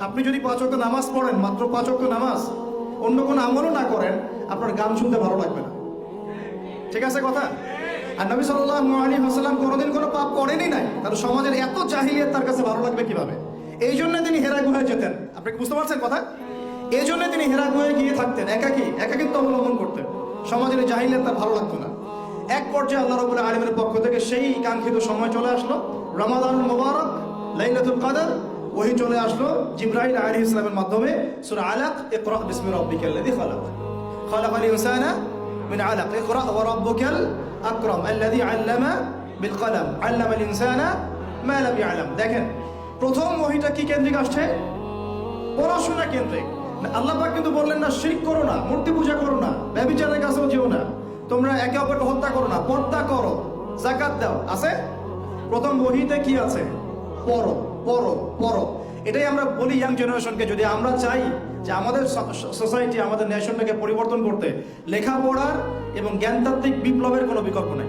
আপনি যদি 5 ওয়াক্ত নামাজ পড়েন, মাত্র 5 ওয়াক্ত নামাজ, অন্য কোনো আমলও না করেন, আপনার গান শুনতে ভালো লাগবে না। ঠিক আছে কথা? আর নবী সাল্লাল্লাহু আলাইহি ওয়াসাল্লাম কোনোদিন কোনো পাপ করেনই নাই, তার সমাজের এত জাহিলিয়াত তার কাছে ভালো লাগবে কিভাবে? এই জন্য তিনি হেরা গুহায় যেতেন। আপনি কি বুঝতে পারছেন কথা? এই জন্য তিনি হেরা গুহায় গিয়ে থাকতেন, একাকিত্ব অবলম্বন করতেন। সমাজের এই জাহিলিয়াত তার ভালো লাগতো না। এক পর্যায়ে আল্লাহ রাব্বুল আলামিনের পক্ষ থেকে সেই কাঙ্ক্ষিত সময় চলে আসলো, রমাদানুল মুবারক, লাইলাতুল কদর। ওহী চলে আসলো জিবরাইল আলাইহিস সালামের মাধ্যমে। সূরা আলাক, ইকরা বিসমি রাব্বিকাল্লাযী খালাক, খালাকাল ইনসানা মিন আলাক, ইকরা ওয়া রাব্বুকাল আকরাম আল্লাযী আল্লামা বিল কলম, আল্লামাল ইনসানা মা লাম ইয়ালাম। দেখেন, প্রথম ওহীটা কি কেন্দ্রিক আসছে? পড়াশোনা কেন্দ্রিক। আল্লাহ পাক কিন্তু বললেন না শিরক করো না, মূর্তি পূজা করো না, ব্যভিচারের কাছেও যেও না, তোমরা একে অপরকে হত্যা করো না, পর্দা করো, যাকাত দাও। আছে প্রথম ওহীতে কি আছে? পড়ো পড়ো পড়ো। এটাই আমরা বলি ইয়াং জেনারেশনকে, যদি আমরা চাই যে আমাদের সোসাইটি, আমাদের নেশনটাকে পরিবর্তন করতে, লেখাপড়ার এবং জ্ঞানতাত্ত্বিক বিপ্লবের কোনো বিকল্প নাই।